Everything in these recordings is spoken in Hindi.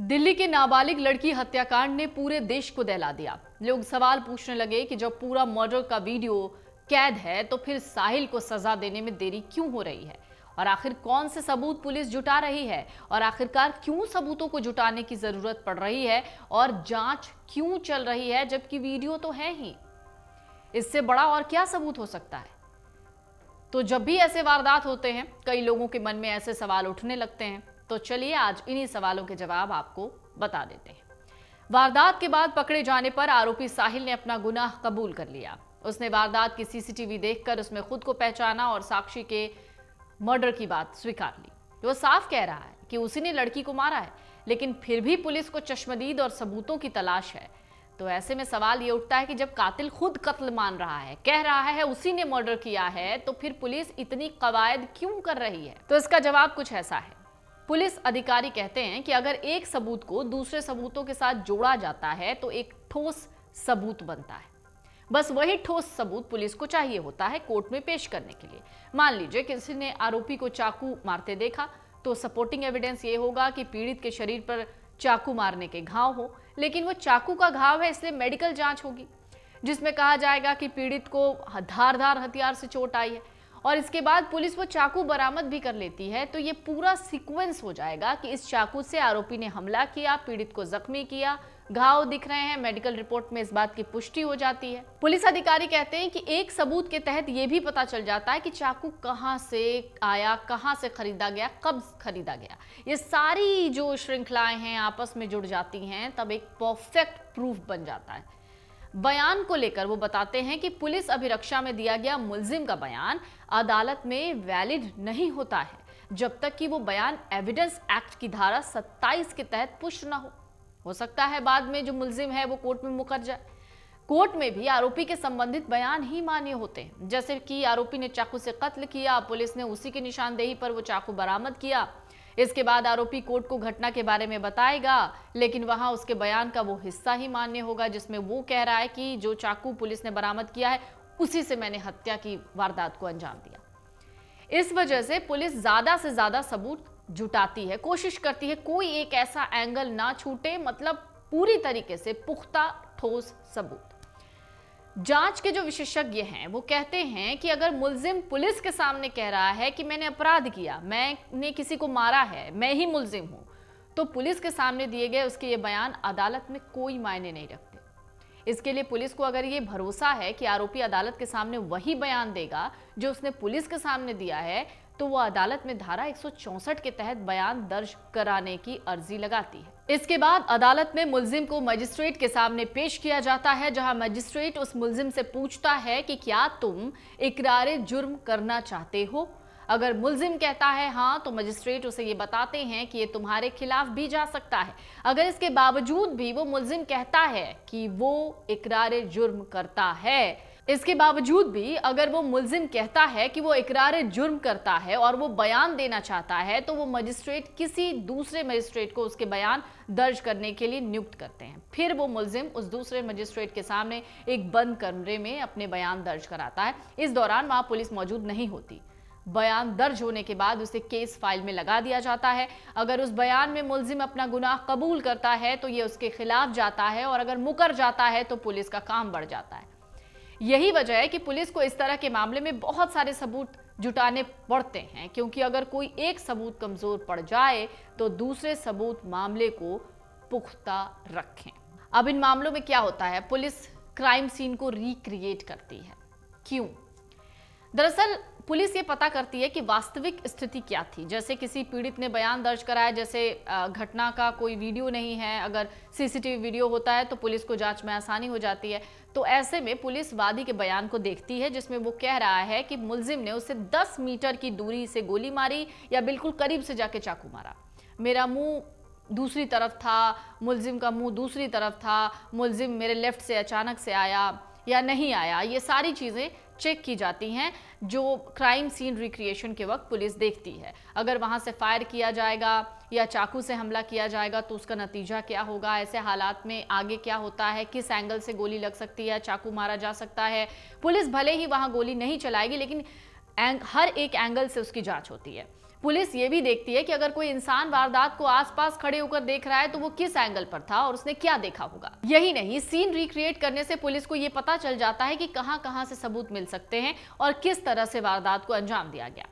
दिल्ली के नाबालिग लड़की हत्याकांड ने पूरे देश को दहला दिया। लोग सवाल पूछने लगे कि जब पूरा मर्डर का वीडियो कैद है तो फिर साहिल को सजा देने में देरी क्यों हो रही है, और आखिर कौन से सबूत पुलिस जुटा रही है, और आखिरकार क्यों सबूतों को जुटाने की जरूरत पड़ रही है, और जांच क्यों चल रही है जबकि वीडियो तो है ही। इससे बड़ा और क्या सबूत हो सकता है। तो जब भी ऐसे वारदात होते हैं कई लोगों के मन में ऐसे सवाल उठने लगते हैं। तो चलिए आज इन्हीं सवालों के जवाब आपको बता देते हैं। वारदात के बाद पकड़े जाने पर आरोपी साहिल ने अपना गुनाह कबूल कर लिया। उसने वारदात की सीसीटीवी देखकर उसमें खुद को पहचाना और साक्षी के मर्डर की बात स्वीकार ली। वो साफ कह रहा है कि उसी ने लड़की को मारा है, लेकिन फिर भी पुलिस को चश्मदीद और सबूतों की तलाश है। तो ऐसे में सवाल ये उठता है कि जब कातिल खुद कत्ल मान रहा है, कह रहा है उसी ने मर्डर किया है, तो फिर पुलिस इतनी कवायद क्यों कर रही है। तो इसका जवाब कुछ ऐसा है। पुलिस अधिकारी कहते हैं कि अगर एक सबूत को दूसरे सबूतों के साथ जोड़ा जाता है तो एक ठोस सबूत बनता है। बस वही ठोस सबूत पुलिस को चाहिए होता है कोर्ट में पेश करने के लिए। मान लीजिए किसी ने आरोपी को चाकू मारते देखा, तो सपोर्टिंग एविडेंस ये होगा कि पीड़ित के शरीर पर चाकू मारने के घाव हो, लेकिन वो चाकू का घाव है, इसलिए मेडिकल जांच होगी जिसमें कहा जाएगा कि पीड़ित को धारदार हथियार से चोट आई है, और इसके बाद पुलिस वो चाकू बरामद भी कर लेती है। तो ये पूरा सीक्वेंस हो जाएगा कि इस चाकू से आरोपी ने हमला किया, पीड़ित को जख्मी किया, घाव दिख रहे हैं, मेडिकल रिपोर्ट में इस बात की पुष्टि हो जाती है। पुलिस अधिकारी कहते हैं कि एक सबूत के तहत ये भी पता चल जाता है कि चाकू कहां से आया, कहां से खरीदा गया, कब खरीदा गया। ये सारी जो श्रृंखलाएं हैं आपस में जुड़ जाती हैं, तब एक परफेक्ट प्रूफ बन जाता है। बयान को लेकर वो बताते हैं कि पुलिस अभिरक्षा में दिया गया मुल्जिम का बयान अदालत में वैलिड नहीं होता है जब तक कि वो बयान एविडेंस एक्ट की धारा 27 के तहत पुष्ट न हो सकता है बाद में जो मुल्जिम है वो कोर्ट में मुकर जाए। कोर्ट में भी आरोपी के संबंधित बयान ही मान्य होते हैं, जैसे कि आरोपी ने चाकू से कत्ल किया, पुलिस ने उसी की निशानदेही पर वो चाकू बरामद किया। इसके बाद आरोपी कोर्ट को घटना के बारे में बताएगा, लेकिन वहां उसके बयान का वो हिस्सा ही मान्य होगा जिसमें वो कह रहा है कि जो चाकू पुलिस ने बरामद किया है उसी से मैंने हत्या की वारदात को अंजाम दिया। इस वजह से पुलिस ज्यादा से ज्यादा सबूत जुटाती है, कोशिश करती है कोई एक ऐसा एंगल ना छूटे, मतलब पूरी तरीके से पुख्ता ठोस सबूत। जांच के जो विशेषज्ञ हैं वो कहते हैं कि अगर मुल्जिम पुलिस के सामने कह रहा है कि मैंने अपराध किया, मैंने किसी को मारा है, मैं ही मुल्जिम हूं, तो पुलिस के सामने दिए गए उसके ये बयान अदालत में कोई मायने नहीं रखते। इसके लिए पुलिस को अगर ये भरोसा है कि आरोपी अदालत के सामने वही बयान देगा जो उसने पुलिस के सामने दिया है, तो वो अदालत में धारा 164 के तहत बयान दर्ज कराने की अर्जी लगाती है। इसके बाद अदालत में मुल्जिम को मजिस्ट्रेट के सामने पेश किया जाता है, जहां मजिस्ट्रेट उस मुल्जिम से पूछता है कि क्या तुम इकरार जुर्म करना चाहते हो। अगर मुल्जिम कहता है हाँ, तो मजिस्ट्रेट उसे ये बताते हैं कि ये तुम्हारे खिलाफ भी जा सकता है। अगर इसके बावजूद भी वो मुल्जिम कहता है कि वो इकरार जुर्म करता है, इसके बावजूद भी अगर वो मुल्जिम कहता है कि वो इकरार जुर्म करता है और वो बयान देना चाहता है, तो वो मजिस्ट्रेट किसी दूसरे मजिस्ट्रेट को उसके बयान दर्ज करने के लिए नियुक्त करते हैं। फिर वो मुल्जिम उस दूसरे मजिस्ट्रेट के सामने एक बंद कमरे में अपने बयान दर्ज कराता है। इस दौरान वहां पुलिस मौजूद नहीं होती। बयान दर्ज होने के बाद उसे केस फाइल में लगा दिया जाता है। अगर उस बयान में मुल्जिम अपना गुनाह कबूल करता है तो ये उसके खिलाफ जाता है, और अगर मुकर जाता है तो पुलिस का काम बढ़ जाता है। यही वजह है कि पुलिस को इस तरह के मामले में बहुत सारे सबूत जुटाने पड़ते हैं, क्योंकि अगर कोई एक सबूत कमजोर पड़ जाए तो दूसरे सबूत मामले को पुख्ता रखें। अब इन मामलों में क्या होता है, पुलिस क्राइम सीन को रिक्रिएट करती है। क्यों? दरअसल पुलिस ये पता करती है कि वास्तविक स्थिति क्या थी। जैसे किसी पीड़ित ने बयान दर्ज कराया, जैसे घटना का कोई वीडियो नहीं है, अगर सीसीटीवी वीडियो होता है तो पुलिस को जांच में आसानी हो जाती है। तो ऐसे में पुलिस वादी के बयान को देखती है जिसमें वो कह रहा है कि मुल्जिम ने उसे 10 मीटर की दूरी से गोली मारी या बिल्कुल करीब से जाके चाकू मारा। मेरा मुंह दूसरी तरफ था, मुल्जिम का मुंह दूसरी तरफ था, मुल्जिम मेरे लेफ्ट से अचानक से आया या नहीं आया, ये सारी चीज़ें चेक की जाती हैं जो क्राइम सीन रिक्रिएशन के वक्त पुलिस देखती है। अगर वहां से फायर किया जाएगा या चाकू से हमला किया जाएगा तो उसका नतीजा क्या होगा, ऐसे हालात में आगे क्या होता है, किस एंगल से गोली लग सकती है, चाकू मारा जा सकता है। पुलिस भले ही वहां गोली नहीं चलाएगी, लेकिन हर एक एंगल से उसकी जांच होती है। पुलिस ये भी देखती है कि अगर कोई इंसान वारदात को आसपास खड़े होकर देख रहा है तो वो किस एंगल पर था और उसने क्या देखा होगा। यही नहीं, सीन रिक्रिएट करने से पुलिस को ये पता चल जाता है कि कहां-कहां से सबूत मिल सकते हैं और किस तरह से वारदात को अंजाम दिया गया।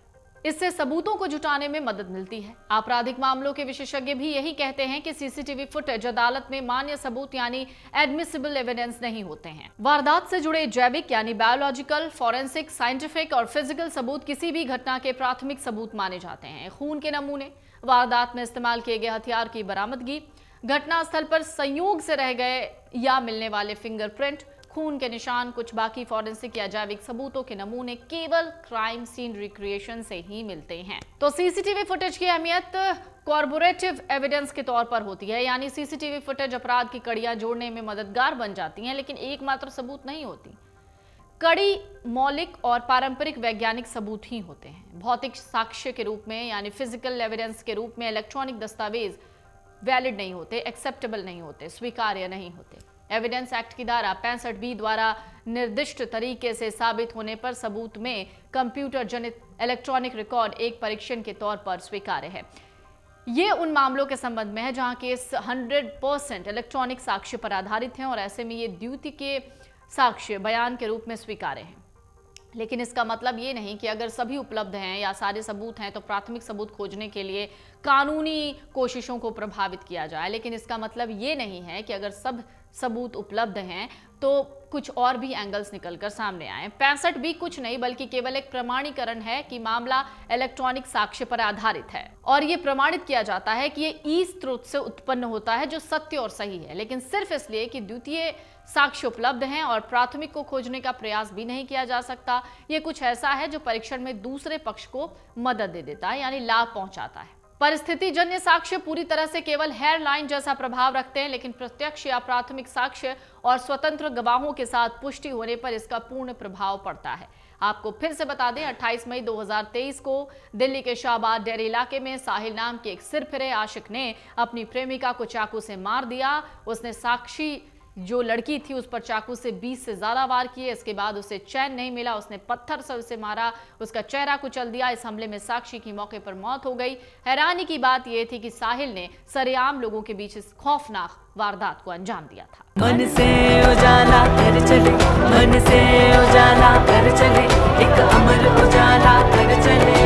इससे सबूतों को जुटाने में मदद मिलती है। आपराधिक मामलों के विशेषज्ञ भी यही कहते हैं कि सीसीटीवी फुटेज अदालत में मान्य सबूत यानी एडमिसिबल एविडेंस नहीं होते हैं। वारदात से जुड़े जैविक यानी बायोलॉजिकल, फॉरेंसिक, साइंटिफिक और फिजिकल सबूत किसी भी घटना के प्राथमिक सबूत माने जाते हैं। खून के नमूने, वारदात में इस्तेमाल किए गए हथियार की बरामदगी, घटनास्थल पर संयोग से रह गए या मिलने वाले फिंगरप्रिंट, खून के निशान, कुछ बाकी फॉरेंसिक या जैविक सबूतों के नमूने केवल क्राइम सीन रिक्रिएशन से ही मिलते हैं। तो सीसीटीवी फुटेज की अहमियत कॉर्पोरेटिव एविडेंस के तौर पर होती है, यानी सीसीटीवी फुटेज अपराध की कड़ियां जोड़ने में मददगार बन जाती हैं, लेकिन एकमात्र सबूत नहीं होती। कड़ी मौलिक और पारंपरिक वैज्ञानिक सबूत ही होते हैं। भौतिक साक्ष्य के रूप में यानी फिजिकल एविडेंस के रूप में इलेक्ट्रॉनिक दस्तावेज वैलिड नहीं होते, एक्सेप्टेबल नहीं होते, स्वीकार्य नहीं होते। एविडेंस एक्ट की धारा 65B द्वारा निर्दिष्ट तरीके से साबित होने पर सबूत में कंप्यूटर जनित इलेक्ट्रॉनिक रिकॉर्ड एक परीक्षण के तौर पर स्वीकार्य है। ये उन मामलों के संबंध में है जहां केस 100% इलेक्ट्रॉनिक साक्ष्य पर आधारित हैं और ऐसे में ये द्वितीयक साक्ष्य बयान के रूप में स्वीकार्य है। लेकिन इसका मतलब ये नहीं कि अगर सभी उपलब्ध हैं या सारे सबूत हैं तो प्राथमिक सबूत खोजने के लिए कानूनी कोशिशों को प्रभावित किया जाए। लेकिन इसका मतलब ये नहीं है कि अगर सब सबूत उपलब्ध हैं तो कुछ और भी एंगल्स निकलकर सामने आए। 65B कुछ नहीं बल्कि केवल एक प्रमाणीकरण है कि मामला इलेक्ट्रॉनिक साक्ष्य पर आधारित है और ये प्रमाणित किया जाता है कि ये ई स्रोत से उत्पन्न होता है जो सत्य और सही है, लेकिन सिर्फ इसलिए कि द्वितीय साक्ष्य उपलब्ध हैं और प्राथमिक को खोजने का प्रयास भी नहीं किया जा सकता। ये कुछ ऐसा है जो परीक्षण में दूसरे पक्ष को मदद दे देता है, यानी लाभ पहुंचाता है। परिस्थिति जन्य साक्ष्य पूरी तरह से केवल हेयरलाइन जैसा प्रभाव रखते हैं, लेकिन प्रत्यक्ष या प्राथमिक साक्ष्य और स्वतंत्र गवाहों के साथ पुष्टि होने पर इसका पूर्ण प्रभाव पड़ता है। आपको फिर से बता दें, 28 मई 2023 को दिल्ली के शाहबाद डेरी इलाके में साहिल नाम के एक सिरफिरे आशिक ने अपनी प्रेमिका को चाकू से मार दिया। उसने साक्षी जो लड़की थी उस पर चाकू से 20 से ज्यादा वार किए। इसके बाद उसे चैन नहीं मिला, उसने पत्थर से उसे मारा, उसका चेहरा कुचल दिया। इस हमले में साक्षी की मौके पर मौत हो गई। हैरानी की बात यह थी कि साहिल ने सरेआम लोगों के बीच इस खौफनाक वारदात को अंजाम दिया था। मन से उजाला कर चले, मन से उजाला कर चले, एक अमर उजाला कर चले।